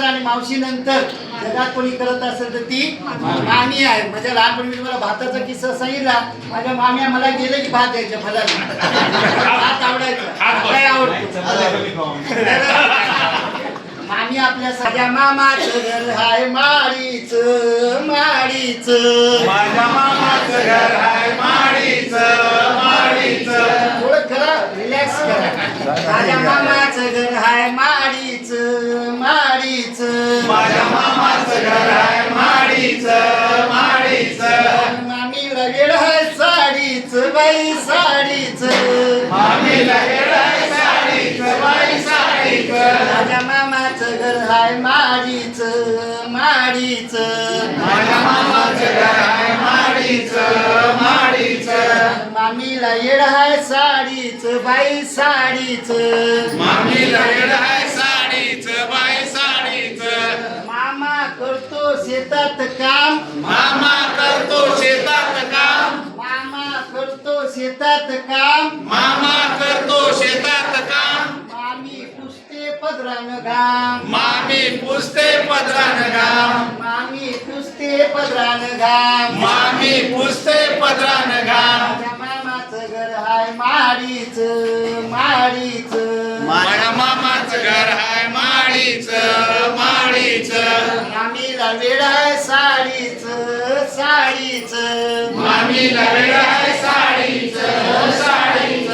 आणि मावशी नंतर जगात कोणी करत असेल तर ती मामी आहे. माझ्या लहानपणी मी तुम्हाला भाताचा किस्सा सांगितला. माझ्या माम्या मला गेले की भात द्यायचे फलाला. भात आवडायचा, काय आवडतो मामी आपल्या सगळ्या मामाचं घर हाय माडीच माडीच. माझ्या मामाचं घर आहे माडीच माडीच. थोडं करा, रिलॅक्स करा. माझ्या मामाचं घर हाय माडीच माडीच. माझ्या मामाचं घर आहे माडीच माडीच. मामीला वेळ हाय साडीच बाई साडीच. मामीला वेळ आहे साडीच बाई साडीच. माझ्या मामाचं घर हाय माडीच माडीच. माझ्या मामाचं घर आहे माडीच माडीच. मामीला येड हाय साडीच बाई साडीच. मामीला वेळ आहे साडीच बाई साडीच. मामा करतो शेतात काम. मामा करतो शेतात काम. मामा करतो शेतात काम. मामा करतो शेतात काम. मामी पुसते पदरान घाम. मामी पुसते पदरान घाम. मामी पुसते पदरान घाम. मामी पुसते पदरान घाम. माझ्या मामाचं घर हाय माडीच माडीच. माझ्या मामाचं घर आहे माडीच माडीच. मामीला वेळ आहे साडीच साडीच. मामीला वेळ आहे साडीच साडीच.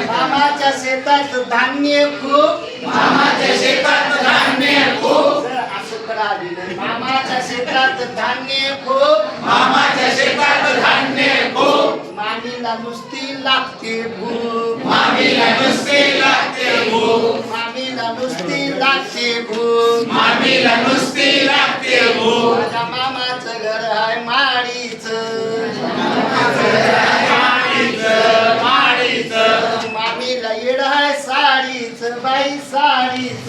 मामाच्या शेतात धान्य खूप. मामाच्या शेतात धान्य खूप. जर असं कळालं, मामाच्या शेतात धान्य खूप. मामाच्या शेतात धान्य खूप. मामीला नुसती लागते भूक. मामीला नुसती लागते भूक. मामीला नुसती लागते भूक. मामीला नुसती लागते भूक. माझ्या मामाचं घर आहे माडीच माडीच माडीच. मामीला येड आहे साडीच बाई साडीच.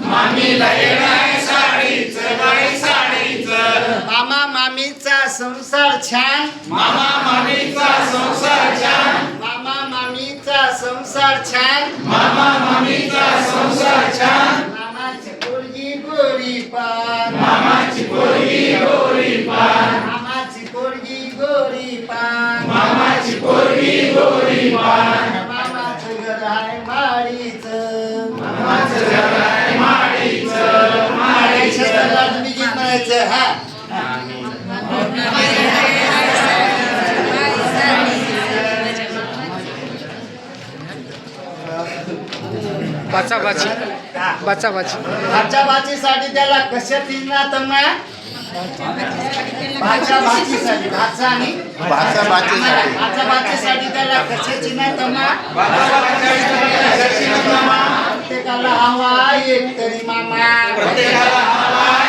मामीला येण आहे साडीच बाई साडीच. मामा मामीचा संसार छान. मामा मामीचा संसार छान. मामा मामीचा संसार छान. मामा मामीचा संसार छान. मामाची पोरगी गोरी पान. मामाची पोरगी गोरी पान. मामाची पोरगी गोरी पान. मामाची पोरगी गोरी पान. मामाचं घर आहे माडीच. मामाचं घर आहे माडीच माडीच. तुम्ही गीत म्हणायचं हा. बाचाबाची बाचाबाची भाच्या भाचीसाठी त्याला कशाची ना तमा. भाच्या भाचीसाठी भाचा आणि भाच्या भाचीसाठी त्याला कशाची ना तमा. प्रत्येकाला हवा एक तरी मामा. प्रत्येकाला हवा